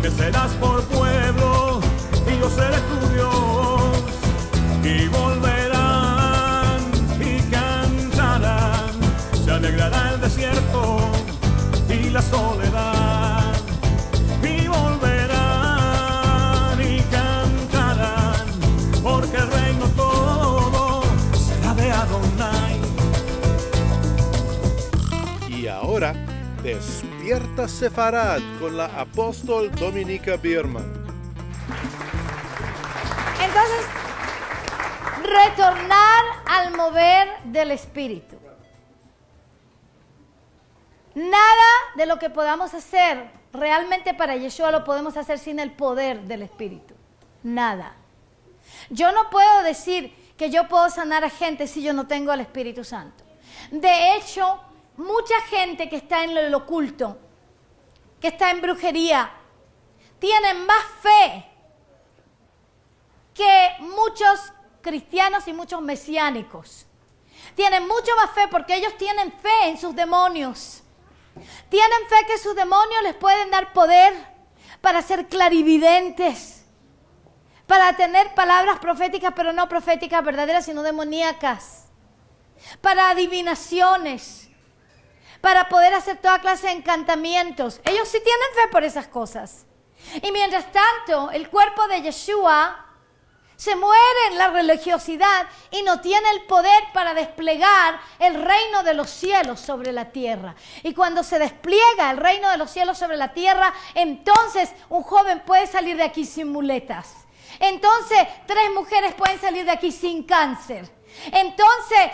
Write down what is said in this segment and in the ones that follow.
me serás por pueblo y yo seré tu Dios. Y volverán y cantarán, se alegrará el desierto y la soledad. Y volverán y cantarán, porque el reino todo será de Adonai. Y ahora, Despierta Sefarad con la apóstol Dominica Biermann. Entonces, retornar al mover del Espíritu. Nada de lo que podamos hacer realmente para Yeshua lo podemos hacer sin el poder del Espíritu. Nada. Yo no puedo decir que yo puedo sanar a gente si yo no tengo al Espíritu Santo. De hecho, mucha gente que está en lo oculto, que está en brujería, tienen más fe que muchos cristianos y muchos mesiánicos. Tienen mucho más fe porque ellos tienen fe en sus demonios. Tienen fe que sus demonios les pueden dar poder para ser clarividentes, para tener palabras proféticas, pero no proféticas verdaderas, sino demoníacas, para adivinaciones, para poder hacer toda clase de encantamientos. Ellos sí tienen fe por esas cosas. Y mientras tanto, el cuerpo de Yeshua se muere en la religiosidad y no tiene el poder para desplegar el reino de los cielos sobre la tierra. Y cuando se despliega el reino de los cielos sobre la tierra, entonces un joven puede salir de aquí sin muletas. Entonces 3 mujeres pueden salir de aquí sin cáncer. Entonces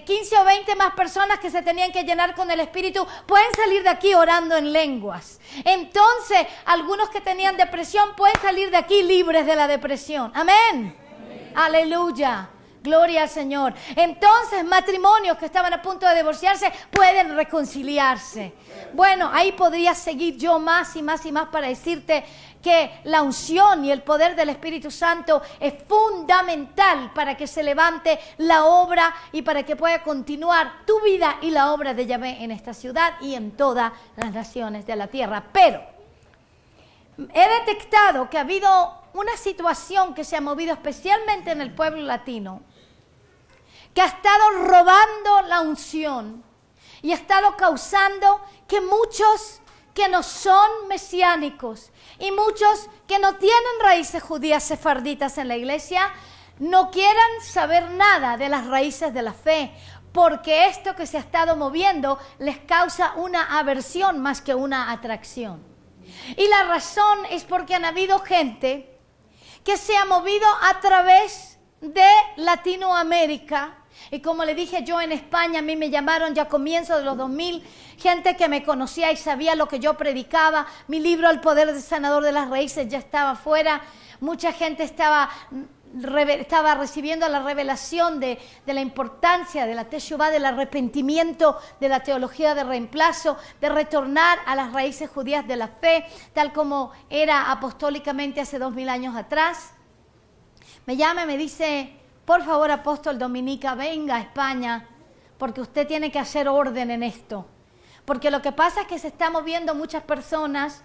15 o 20 más personas que se tenían que llenar con el Espíritu pueden salir de aquí orando en lenguas. Entonces algunos que tenían depresión pueden salir de aquí libres de la depresión. Amén. Aleluya. Gloria al Señor. Entonces matrimonios que estaban a punto de divorciarse pueden reconciliarse. Bueno, ahí podría seguir yo más y más y más para decirte que la unción y el poder del Espíritu Santo es fundamental para que se levante la obra y para que pueda continuar tu vida y la obra de Yahvé en esta ciudad y en todas las naciones de la tierra. Pero he detectado que ha habido una situación que se ha movido especialmente en el pueblo latino, que ha estado robando la unción y ha estado causando que muchos que no son mesiánicos y muchos que no tienen raíces judías sefarditas en la iglesia no quieran saber nada de las raíces de la fe, porque esto que se ha estado moviendo les causa una aversión más que una atracción. Y la razón es porque han habido gente que se ha movido a través de Latinoamérica. Y como le dije yo en España, a mí me llamaron ya a comienzos de los 2000, gente que me conocía y sabía lo que yo predicaba. Mi libro El Poder del Sanador de las Raíces ya estaba fuera. Mucha gente estaba recibiendo la revelación de la importancia de la Teshuvá, del arrepentimiento, de la teología de reemplazo, de retornar a las raíces judías de la fe, tal como era apostólicamente hace 2000 años atrás. Me llama y me dice: por favor, apóstol Dominica, venga a España, porque usted tiene que hacer orden en esto. Porque lo que pasa es que se están moviendo muchas personas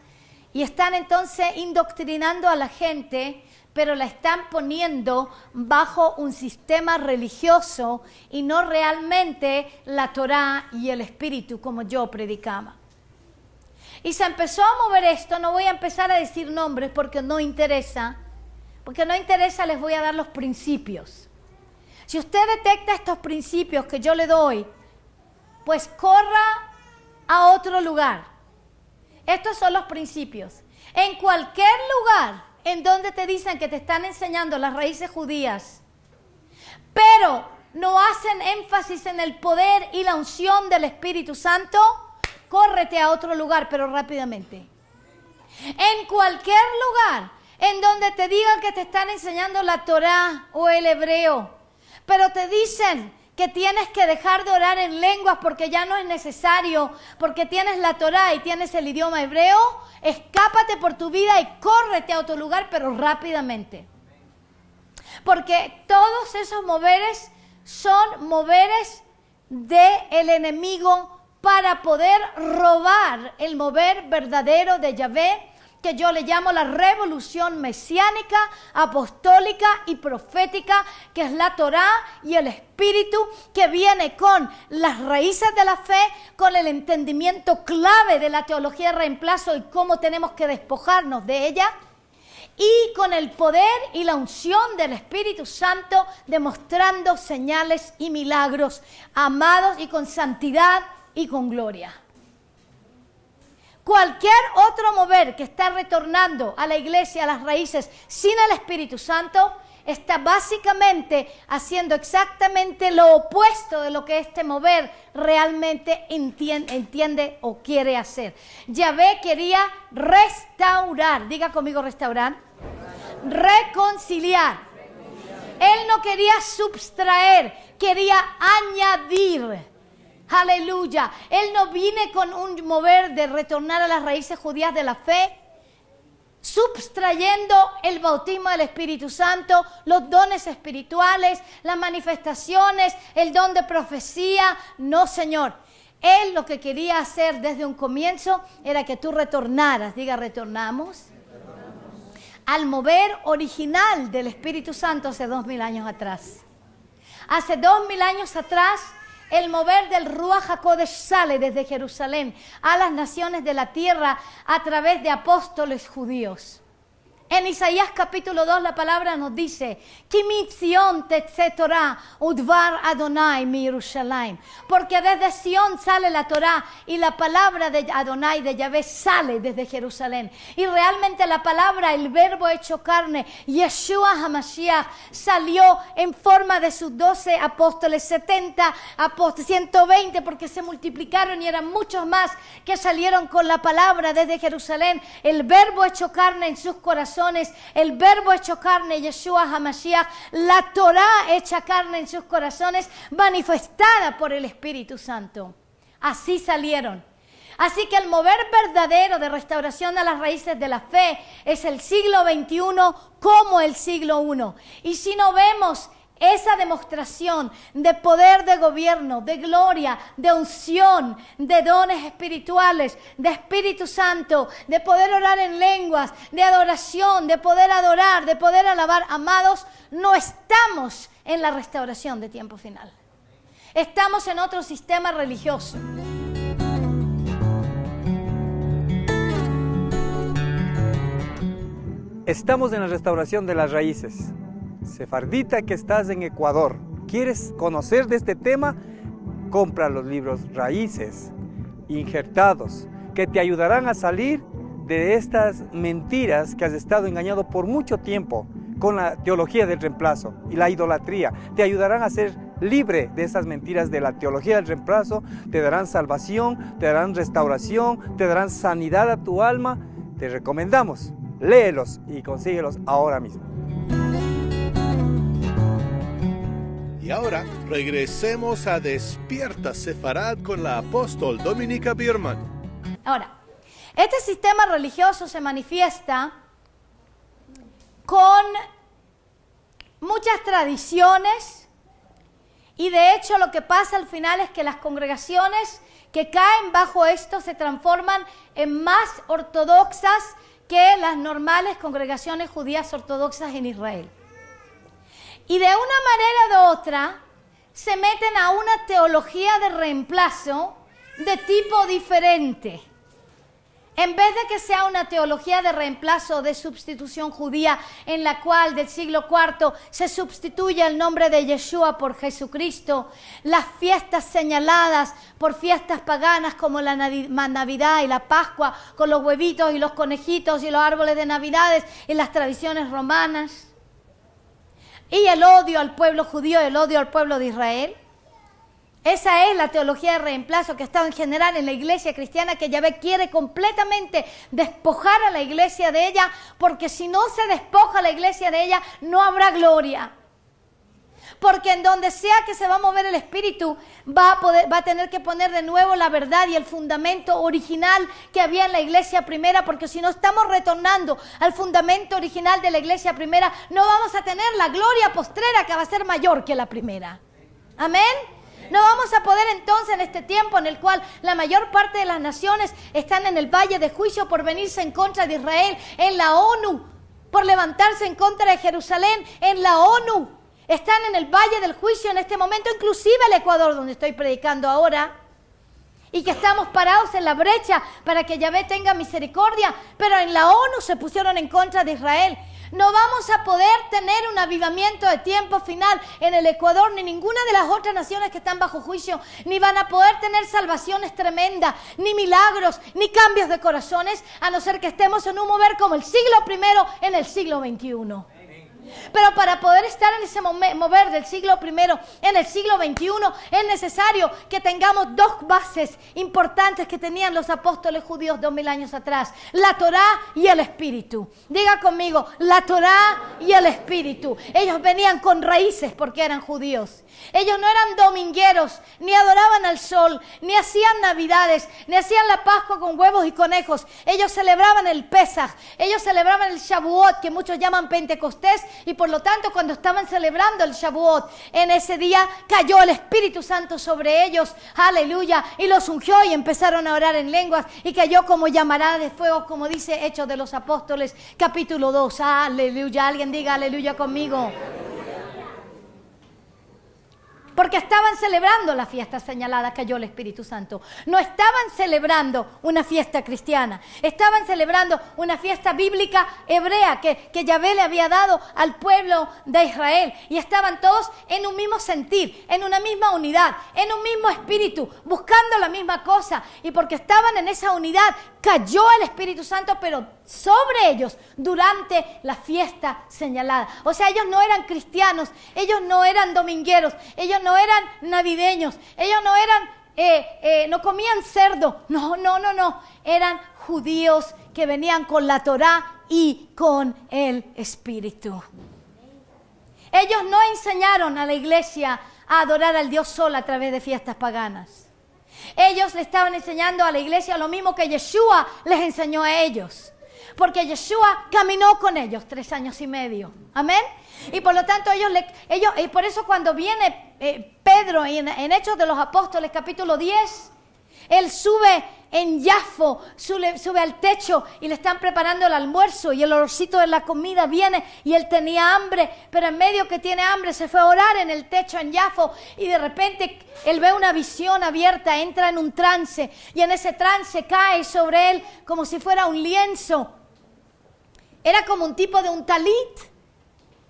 y están entonces indoctrinando a la gente, pero la están poniendo bajo un sistema religioso y no realmente la Torá y el Espíritu como yo predicaba. Y se empezó a mover esto. No voy a empezar a decir nombres porque no interesa. Porque no interesa, les voy a dar los principios. Si usted detecta estos principios que yo le doy, pues corra a otro lugar. Estos son los principios. En cualquier lugar en donde te dicen que te están enseñando las raíces judías, pero no hacen énfasis en el poder y la unción del Espíritu Santo, córrete a otro lugar, pero rápidamente. En cualquier lugar en donde te digan que te están enseñando la Torá o el hebreo, pero te dicen que tienes que dejar de orar en lenguas porque ya no es necesario, porque tienes la Torá y tienes el idioma hebreo, escápate por tu vida y córrete a otro lugar, pero rápidamente. Porque todos esos moveres son moveres del enemigo para poder robar el mover verdadero de Yahvé que yo le llamo la revolución mesiánica, apostólica y profética, que es la Torá y el Espíritu, que viene con las raíces de la fe, con el entendimiento clave de la teología de reemplazo y cómo tenemos que despojarnos de ella, y con el poder y la unción del Espíritu Santo, demostrando señales y milagros, amados, y con santidad y con gloria. Cualquier otro mover que está retornando a la iglesia, a las raíces, sin el Espíritu Santo, está básicamente haciendo exactamente lo opuesto de lo que este mover realmente entiende o quiere hacer. Yahvé quería restaurar, diga conmigo restaurar, reconciliar. Él no quería subtraer, quería añadir. Aleluya. Él no viene con un mover de retornar a las raíces judías de la fe, subtrayendo el bautismo del Espíritu Santo, los dones espirituales, las manifestaciones, el don de profecía. No, Señor. Él lo que quería hacer desde un comienzo era que tú retornaras, diga retornamos, al mover original del Espíritu Santo hace 2000 años atrás. Hace 2000 años atrás, el mover del Ruach HaKodesh sale desde Jerusalén a las naciones de la tierra a través de apóstoles judíos. En Isaías capítulo 2 la palabra nos dice, Ki mitzion tetze Torah udvar Adonai mi Yerushalayim. Porque desde Sion sale la Torah y la palabra de Adonai, de Yahvé, sale desde Jerusalén. Y realmente la palabra, el verbo hecho carne, Yeshua HaMashiach, salió en forma de sus 12 apóstoles, 70 apóstoles, 120, porque se multiplicaron y eran muchos más que salieron con la palabra desde Jerusalén. El verbo hecho carne en sus corazones, el verbo hecho carne, Yeshua HaMashiach, la Torá hecha carne en sus corazones, manifestada por el Espíritu Santo. Así salieron. Así que el mover verdadero de restauración a las raíces de la fe es el siglo XXI como el siglo I. Y si no vemos esa demostración de poder de gobierno, de gloria, de unción, de dones espirituales, de Espíritu Santo, de poder orar en lenguas, de adoración, de poder adorar, de poder alabar, amados, no estamos en la restauración de tiempo final. Estamos en otro sistema religioso. Estamos en la restauración de las raíces. Sefardita que estás en Ecuador, ¿quieres conocer de este tema? Compra los libros Raíces, injertados, que te ayudarán a salir de estas mentiras que has estado engañado por mucho tiempo con la teología del reemplazo y la idolatría. Te ayudarán a ser libre de esas mentiras de la teología del reemplazo, te darán salvación, te darán restauración, te darán sanidad a tu alma. Te recomendamos, léelos y consíguelos ahora mismo. Y ahora regresemos a Despierta Sefarad con la apóstol Dominica Biermann. Ahora, este sistema religioso se manifiesta con muchas tradiciones y de hecho lo que pasa al final es que las congregaciones que caen bajo esto se transforman en más ortodoxas que las normales congregaciones judías ortodoxas en Israel. Y de una manera u otra se meten a una teología de reemplazo de tipo diferente. En vez de que sea una teología de reemplazo de sustitución judía en la cual del siglo IV se sustituye el nombre de Yeshua por Jesucristo, las fiestas señaladas por fiestas paganas como la Navidad y la Pascua con los huevitos y los conejitos y los árboles de Navidades y las tradiciones romanas, y el odio al pueblo judío y el odio al pueblo de Israel. Esa es la teología de reemplazo que ha estado en general en la iglesia cristiana, que Yahvé quiere completamente despojar a la iglesia de ella, porque si no se despoja a la iglesia de ella, no habrá gloria. Porque en donde sea que se va a mover el Espíritu, va a tener que poner de nuevo la verdad y el fundamento original que había en la iglesia primera, porque si no estamos retornando al fundamento original de la iglesia primera, no vamos a tener la gloria postrera que va a ser mayor que la primera. Amén. No vamos a poder entonces en este tiempo en el cual la mayor parte de las naciones están en el valle de juicio por venirse en contra de Israel, en la ONU, por levantarse en contra de Jerusalén, en la ONU. Están en el valle del juicio en este momento, inclusive el Ecuador, donde estoy predicando ahora. Y que estamos parados en la brecha para que Yahvé tenga misericordia. Pero en la ONU se pusieron en contra de Israel. No vamos a poder tener un avivamiento de tiempo final en el Ecuador, ni ninguna de las otras naciones que están bajo juicio, ni van a poder tener salvaciones tremendas, ni milagros, ni cambios de corazones, a no ser que estemos en un mover como el siglo I en el siglo XXI. Pero para poder estar en ese mover del siglo I en el siglo XXI es necesario que tengamos dos bases importantes que tenían los apóstoles judíos 2000 años atrás: la Torá y el Espíritu. Diga conmigo, la Torá y el Espíritu. Ellos venían con raíces porque eran judíos. Ellos no eran domingueros, ni adoraban al sol, ni hacían navidades, ni hacían la Pascua con huevos y conejos. Ellos celebraban el Pesaj, ellos celebraban el Shavuot, que muchos llaman Pentecostés, y por lo tanto cuando estaban celebrando el Shavuot, en ese día cayó el Espíritu Santo sobre ellos, aleluya, y los ungió y empezaron a orar en lenguas, y cayó como llamarada de fuego, como dice Hechos de los Apóstoles, capítulo 2, aleluya, alguien diga aleluya conmigo. Porque estaban celebrando la fiesta señalada, cayó el Espíritu Santo. No estaban celebrando una fiesta cristiana. Estaban celebrando una fiesta bíblica hebrea que Yahvé le había dado al pueblo de Israel. Y estaban todos en un mismo sentir, en una misma unidad, en un mismo espíritu, buscando la misma cosa. Y porque estaban en esa unidad, cayó el Espíritu Santo, pero sobre ellos durante la fiesta señalada. O sea, ellos no eran cristianos, ellos no eran domingueros, ellos no eran navideños, ellos no eran, no comían cerdo, no, eran judíos que venían con la Torá y con el Espíritu. Ellos no enseñaron a la iglesia a adorar al Dios Sol a través de fiestas paganas. Ellos le estaban enseñando a la iglesia lo mismo que Yeshua les enseñó a ellos. Porque Yeshua caminó con ellos 3 años y medio. Amén. Y por lo tanto y por eso cuando viene Pedro en Hechos de los Apóstoles capítulo 10, él sube en Yafo, sube al techo y le están preparando el almuerzo y el olorcito de la comida viene y él tenía hambre, pero en medio que tiene hambre se fue a orar en el techo en Yafo y de repente él ve una visión abierta, entra en un trance y en ese trance cae sobre él como si fuera un lienzo. Era como un tipo de un talit.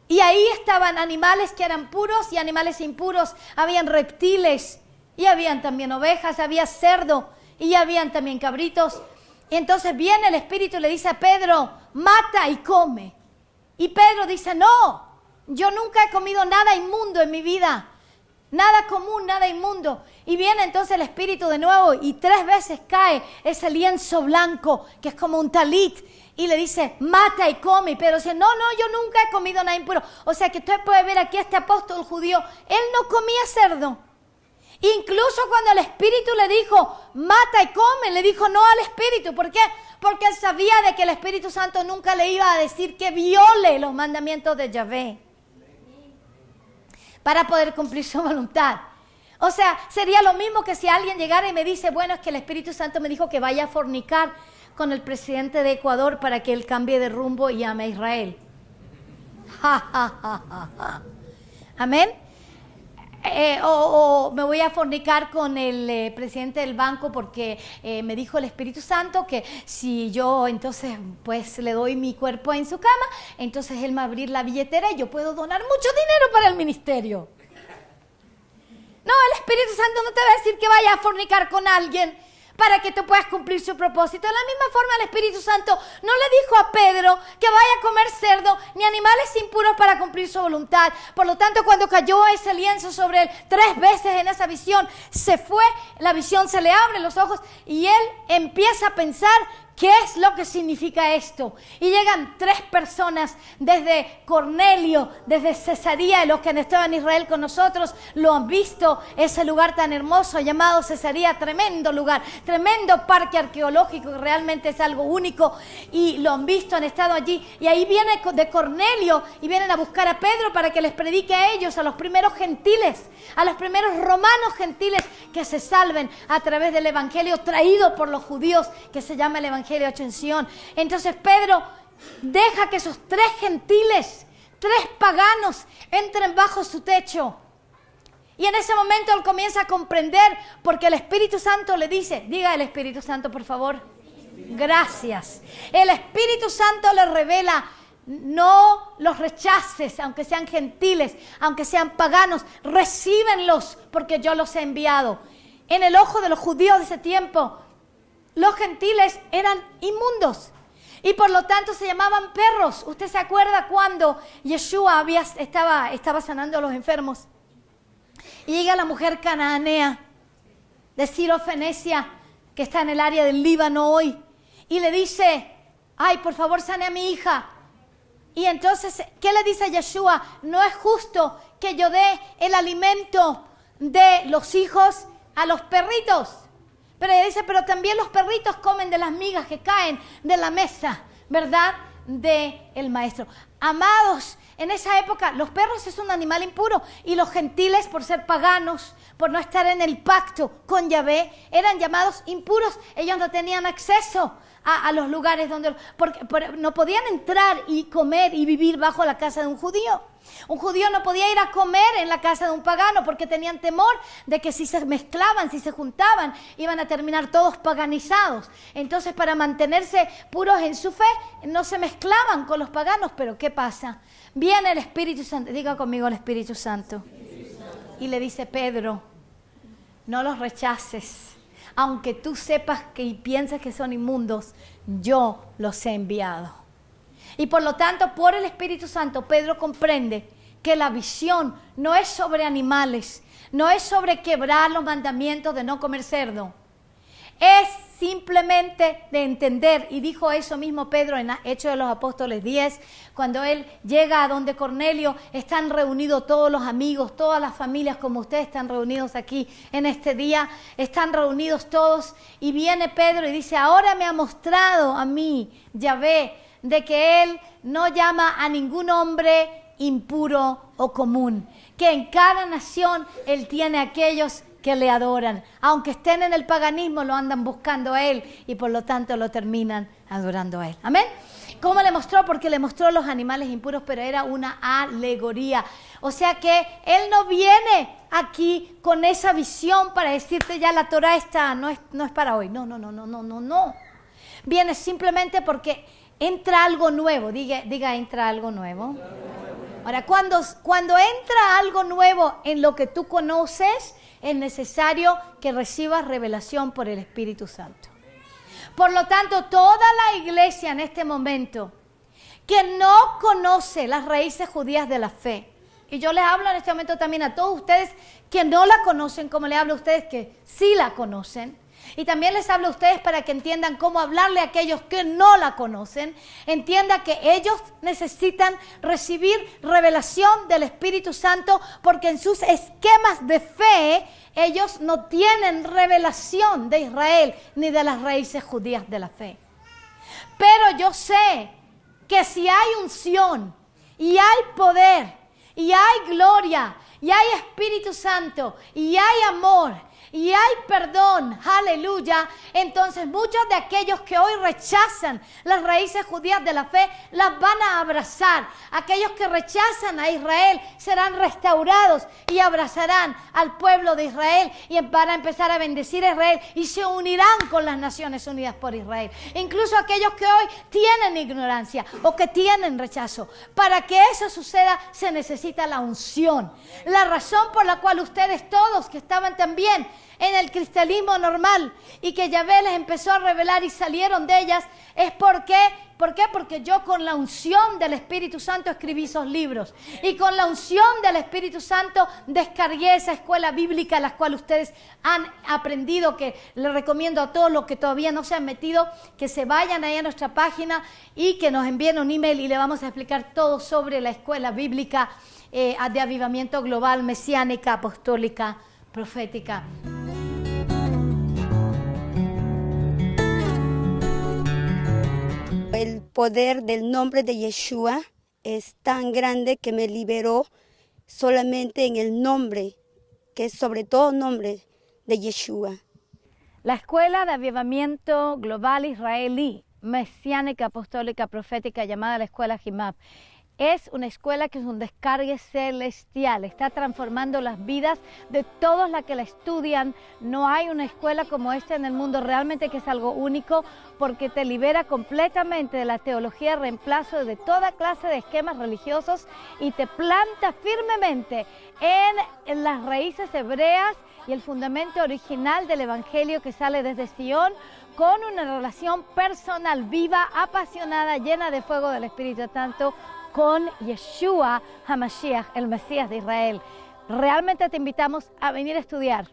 Y ahí estaban animales que eran puros y animales impuros. Habían reptiles y habían también ovejas, había cerdo y habían también cabritos. Y entonces viene el Espíritu y le dice a Pedro, mata y come. Y Pedro dice, no, yo nunca he comido nada inmundo en mi vida. Nada común, nada inmundo. Y viene entonces el Espíritu de nuevo y 3 veces cae ese lienzo blanco que es como un talit. Y le dice, mata y come. Y Pedro dice, no, yo nunca he comido nada impuro. O sea que usted puede ver aquí a este apóstol judío, él no comía cerdo. Incluso cuando el Espíritu le dijo, mata y come, le dijo no al Espíritu. ¿Por qué? Porque él sabía de que el Espíritu Santo nunca le iba a decir que viole los mandamientos de Yahvé para poder cumplir su voluntad. O sea, sería lo mismo que si alguien llegara y me dice, bueno, es que el Espíritu Santo me dijo que vaya a fornicar con el presidente de Ecuador para que él cambie de rumbo y ame a Israel. Amén. O me voy a fornicar con el presidente del banco porque me dijo el Espíritu Santo que si yo entonces pues le doy mi cuerpo en su cama, entonces él me va a abrir la billetera y yo puedo donar mucho dinero para el ministerio. No, el Espíritu Santo no te va a decir que vaya a fornicar con alguien para que tú puedas cumplir su propósito. De la misma forma, el Espíritu Santo no le dijo a Pedro que vaya a comer cerdo ni animales impuros para cumplir su voluntad. Por lo tanto, cuando cayó ese lienzo sobre él 3 veces en esa visión, se fue, la visión se le abre los ojos y él empieza a pensar ¿qué es lo que significa esto? Y llegan 3 personas desde Cornelio, desde Cesarea, y los que han estado en Israel con nosotros lo han visto, ese lugar tan hermoso llamado Cesarea, tremendo lugar, tremendo parque arqueológico, que realmente es algo único, y lo han visto, han estado allí, y ahí viene de Cornelio, y vienen a buscar a Pedro para que les predique a ellos, a los primeros gentiles, a los primeros romanos gentiles, que se salven a través del evangelio traído por los judíos, que se llama el evangelio hecho en Sion. Entonces Pedro deja que esos 3 gentiles, 3 paganos, entren bajo su techo. Y en ese momento él comienza a comprender, porque el Espíritu Santo le dice, diga el Espíritu Santo por favor, gracias. El Espíritu Santo le revela, no los rechaces, aunque sean gentiles, aunque sean paganos, recíbenlos porque yo los he enviado. En el ojo de los judíos de ese tiempo, los gentiles eran inmundos y por lo tanto se llamaban perros. ¿Usted se acuerda cuando Yeshua estaba sanando a los enfermos? Y llega la mujer cananea de Sirofenecia, que está en el área del Líbano hoy, y le dice, ay, por favor, sane a mi hija. Y entonces, ¿qué le dice Yeshua? No es justo que yo dé el alimento de los hijos a los perritos. Pero ella dice, pero también los perritos comen de las migas que caen de la mesa, ¿verdad?, del maestro. Amados, en esa época los perros es un animal impuro y los gentiles, por ser paganos, por no estar en el pacto con Yahvé, eran llamados impuros. Ellos no tenían acceso a los lugares donde porque no podían entrar y comer y vivir bajo la casa de un judío. Un judío no podía ir a comer en la casa de un pagano porque tenían temor de que si se mezclaban, si se juntaban, iban a terminar todos paganizados. Entonces, para mantenerse puros en su fe, no se mezclaban con los paganos. Pero ¿qué pasa? Viene el Espíritu Santo, diga conmigo el Espíritu Santo, y le dice, Pedro, no los rechaces. Aunque tú sepas y pienses que son inmundos, yo los he enviado. Y por lo tanto, por el Espíritu Santo, Pedro comprende que la visión no es sobre animales, no es sobre quebrar los mandamientos de no comer cerdo. Es simplemente de entender, y dijo eso mismo Pedro en Hechos de los Apóstoles 10, cuando él llega a donde Cornelio, están reunidos todos los amigos, todas las familias como ustedes están reunidos aquí en este día, están reunidos todos, y viene Pedro y dice, ahora me ha mostrado a mí, Yahvé, de que él no llama a ningún hombre impuro o común, que en cada nación él tiene aquellos que le adoran, aunque estén en el paganismo, lo andan buscando a él y por lo tanto lo terminan adorando a él. Amén. ¿Cómo le mostró? Porque le mostró los animales impuros, pero era una alegoría. O sea que él no viene aquí con esa visión para decirte ya la Torah está, no es para hoy. No. Viene simplemente porque entra algo nuevo. Diga entra algo nuevo. Ahora, cuando entra algo nuevo en lo que tú conoces, es necesario que recibas revelación por el Espíritu Santo. Por lo tanto, toda la iglesia en este momento que no conoce las raíces judías de la fe, y yo les hablo en este momento también a todos ustedes que no la conocen, como les hablo a ustedes que sí la conocen, y también les hablo a ustedes para que entiendan cómo hablarle a aquellos que no la conocen. Entienda que ellos necesitan recibir revelación del Espíritu Santo porque en sus esquemas de fe ellos no tienen revelación de Israel ni de las raíces judías de la fe. Pero yo sé que si hay unción y hay poder y hay gloria y hay Espíritu Santo y hay amor y hay perdón, aleluya, entonces muchos de aquellos que hoy rechazan las raíces judías de la fe, las van a abrazar. Aquellos que rechazan a Israel serán restaurados y abrazarán al pueblo de Israel y van a empezar a bendecir a Israel y se unirán con las Naciones Unidas por Israel. Incluso aquellos que hoy tienen ignorancia o que tienen rechazo. Para que eso suceda se necesita la unción. La razón por la cual ustedes todos que estaban también en el cristianismo normal y que Yahvé les empezó a revelar y salieron de ellas, es porque, ¿por qué? Porque yo con la unción del Espíritu Santo escribí esos libros y con la unción del Espíritu Santo descargué esa escuela bíblica a la cual ustedes han aprendido, que les recomiendo a todos los que todavía no se han metido, que se vayan ahí a nuestra página y que nos envíen un email y le vamos a explicar todo sobre la escuela bíblica de avivamiento global, mesiánica, apostólica, profética. El poder del nombre de Yeshua es tan grande que me liberó solamente en el nombre, que es sobre todo nombre de Yeshua. La Escuela de Avivamiento Global Israelí, Mesiánica, Apostólica, Profética, llamada la Escuela Jimab, es una escuela que es un descargue celestial, está transformando las vidas de todos los que la estudian. No hay una escuela como esta en el mundo, realmente que es algo único, porque te libera completamente de la teología de reemplazo, de toda clase de esquemas religiosos y te planta firmemente en las raíces hebreas y el fundamento original del Evangelio que sale desde Sion, con una relación personal, viva, apasionada, llena de fuego del Espíritu Santo, con Yeshua HaMashiach, el Mesías de Israel. Realmente te invitamos a venir a estudiar.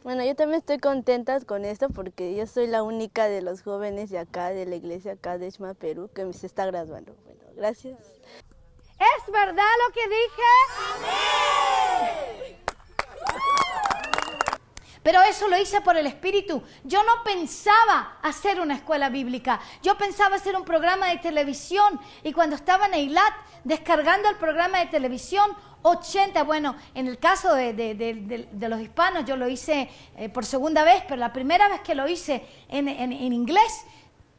Bueno, yo también estoy contenta con esto porque yo soy la única de los jóvenes de acá, de la iglesia acá de Shema, Perú, que se está graduando. Bueno, gracias. ¿Es verdad lo que dije? ¡Amén! Pero eso lo hice por el Espíritu. Yo no pensaba hacer una escuela bíblica. Yo pensaba hacer un programa de televisión. Y cuando estaba en Eilat, descargando el programa de televisión, 80, bueno, en el caso de los hispanos, yo lo hice por segunda vez, pero la primera vez que lo hice en inglés,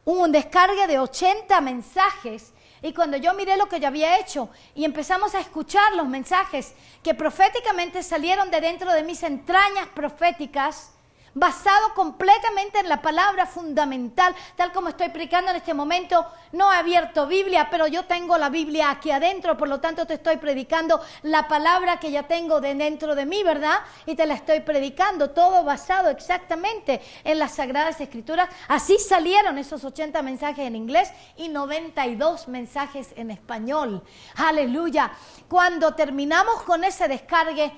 hubo un descargue de 80 mensajes. Y cuando yo miré lo que yo había hecho y empezamos a escuchar los mensajes que proféticamente salieron de dentro de mis entrañas proféticas, basado completamente en la palabra fundamental, tal como estoy predicando en este momento. No he abierto Biblia, pero yo tengo la Biblia aquí adentro, por lo tanto te estoy predicando la palabra que ya tengo de dentro de mí, ¿verdad? Y te la estoy predicando, todo basado exactamente en las Sagradas Escrituras. Así salieron esos 80 mensajes en inglés y 92 mensajes en español. ¡Aleluya! Cuando terminamos con ese descargue,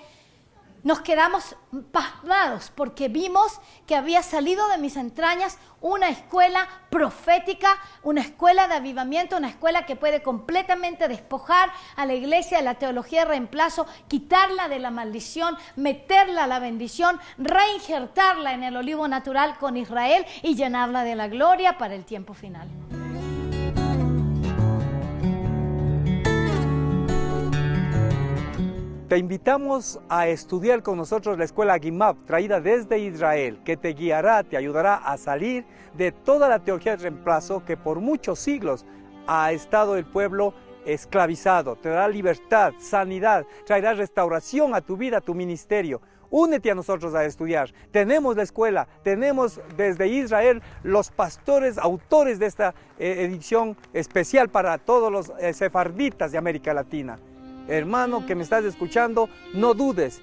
nos quedamos pasmados porque vimos que había salido de mis entrañas una escuela profética, una escuela de avivamiento, una escuela que puede completamente despojar a la iglesia de la teología de reemplazo, quitarla de la maldición, meterla a la bendición, reinjertarla en el olivo natural con Israel y llenarla de la gloria para el tiempo final. Te invitamos a estudiar con nosotros la escuela Jimab, traída desde Israel, que te guiará, te ayudará a salir de toda la teología de reemplazo que por muchos siglos ha estado el pueblo esclavizado. Te dará libertad, sanidad, traerá restauración a tu vida, a tu ministerio. Únete a nosotros a estudiar. Tenemos la escuela, tenemos desde Israel los pastores, autores de esta edición especial para todos los sefarditas de América Latina. Hermano que me estás escuchando, no dudes,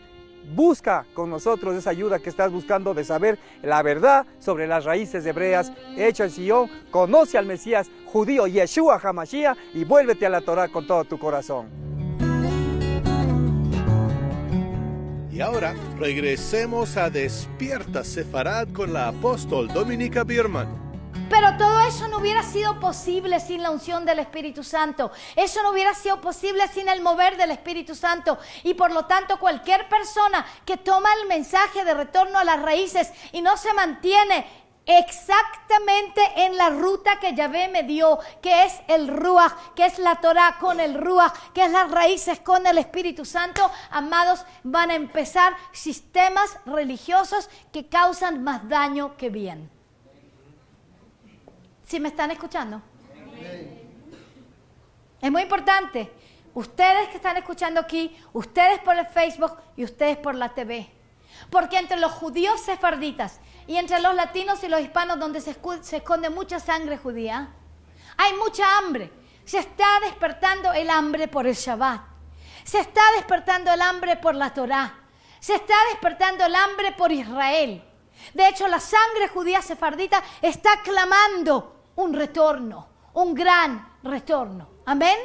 busca con nosotros esa ayuda que estás buscando de saber la verdad sobre las raíces hebreas hechas en Sion. Conoce al Mesías judío Yeshua HaMashiach y vuélvete a la Torah con todo tu corazón. Y ahora regresemos a Despierta Sefarad con la apóstol Dominica Biermann. Pero todo eso no hubiera sido posible sin la unción del Espíritu Santo. Eso no hubiera sido posible sin el mover del Espíritu Santo. Y por lo tanto, cualquier persona que toma el mensaje de retorno a las raíces y no se mantiene exactamente en la ruta que Yahvé me dio, que es el Ruach, que es la Torah con el Ruach, que es las raíces con el Espíritu Santo, amados, van a empezar sistemas religiosos que causan más daño que bien. ¿Sí me están escuchando? Es muy importante. Ustedes que están escuchando aquí, ustedes por el Facebook y ustedes por la TV. Porque entre los judíos sefarditas y entre los latinos y los hispanos, donde se esconde mucha sangre judía, hay mucha hambre. Se está despertando el hambre por el Shabbat. Se está despertando el hambre por la Torah. Se está despertando el hambre por Israel. De hecho, la sangre judía sefardita está clamando un retorno, un gran retorno. Amén.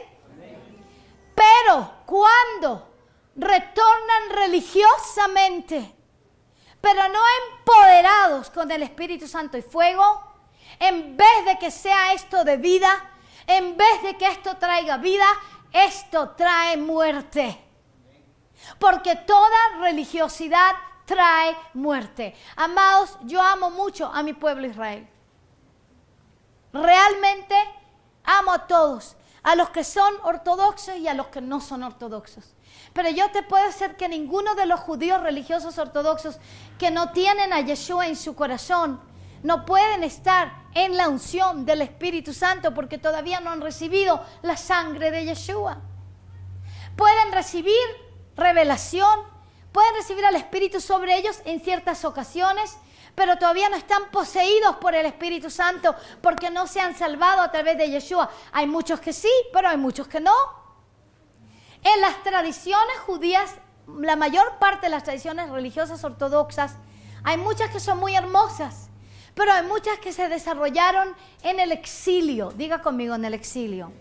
Pero cuando retornan religiosamente, pero no empoderados con el Espíritu Santo y fuego, en vez de que sea esto de vida, en vez de que esto traiga vida, esto trae muerte. Porque toda religiosidad trae muerte. Amados, yo amo mucho a mi pueblo Israel. Realmente amo a todos, a los que son ortodoxos y a los que no son ortodoxos. Pero yo te puedo decir que ninguno de los judíos religiosos ortodoxos que no tienen a Yeshua en su corazón no pueden estar en la unción del Espíritu Santo porque todavía no han recibido la sangre de Yeshua. Pueden recibir revelación, pueden recibir al Espíritu sobre ellos en ciertas ocasiones, pero todavía no están poseídos por el Espíritu Santo porque no se han salvado a través de Yeshua. Hay muchos que sí, pero hay muchos que no. En las tradiciones judías, la mayor parte de las tradiciones religiosas ortodoxas, hay muchas que son muy hermosas, pero hay muchas que se desarrollaron en el exilio. Diga conmigo, en el exilio.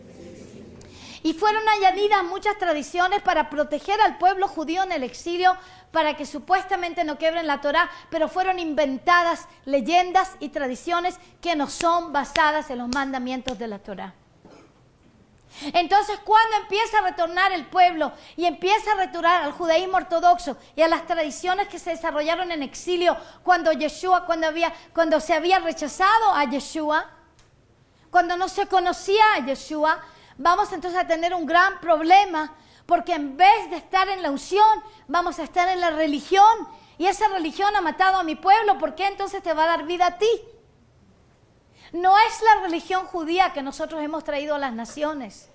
Y fueron añadidas muchas tradiciones para proteger al pueblo judío en el exilio, para que supuestamente no quebren la Torá, pero fueron inventadas leyendas y tradiciones que no son basadas en los mandamientos de la Torá. Entonces, cuando empieza a retornar el pueblo y empieza a retornar al judaísmo ortodoxo y a las tradiciones que se desarrollaron en exilio, cuando se había rechazado a Yeshua, cuando no se conocía a Yeshua, vamos entonces a tener un gran problema, porque en vez de estar en la unción, vamos a estar en la religión, y esa religión ha matado a mi pueblo. ¿Por qué entonces te va a dar vida a ti? No es la religión judía que nosotros hemos traído a las naciones.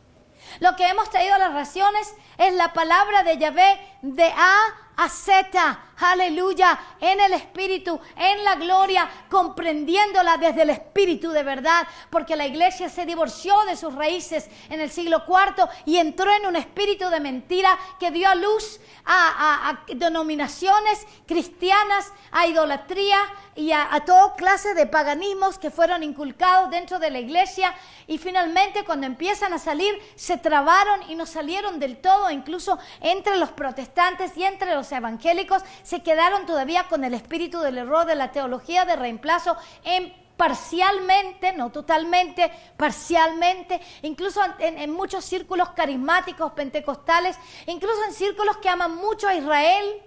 Lo que hemos traído a las naciones es la palabra de Yahvé de A a Z, aleluya, en el Espíritu, en la gloria, comprendiéndola desde el Espíritu de verdad, porque la iglesia se divorció de sus raíces en el siglo IV y entró en un espíritu de mentira que dio a luz a denominaciones cristianas, a idolatría y a toda clase de paganismos que fueron inculcados dentro de la iglesia, y finalmente cuando empiezan a salir se trabaron y no salieron del todo. Incluso entre los protestantes y entre los evangélicos se quedaron todavía con el espíritu del error de la teología de reemplazo parcialmente, no totalmente, parcialmente, incluso en muchos círculos carismáticos, pentecostales, incluso en círculos que aman mucho a Israel,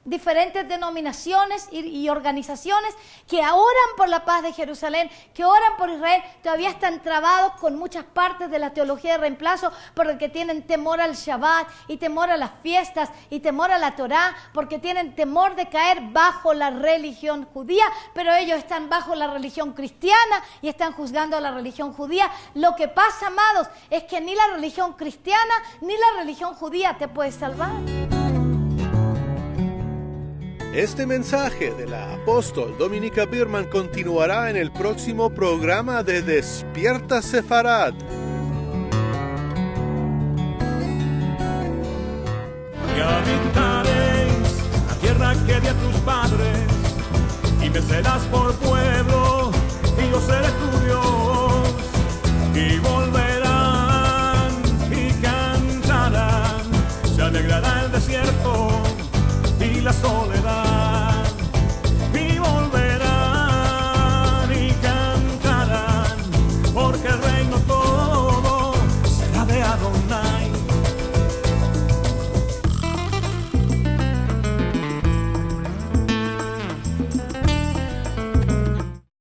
diferentes denominaciones y organizaciones que oran por la paz de Jerusalén, que oran por Israel, todavía están trabados con muchas partes de la teología de reemplazo, porque tienen temor al Shabbat y temor a las fiestas y temor a la Torá, porque tienen temor de caer bajo la religión judía, pero ellos están bajo la religión cristiana y están juzgando a la religión judía. Lo que pasa, amados, es que ni la religión cristiana ni la religión judía te puede salvar. Este mensaje de la apóstol Dominica Biermann continuará en el próximo programa de Despierta Sefarad. Y habitaréis la tierra que di a tus padres, y me serás por pueblo.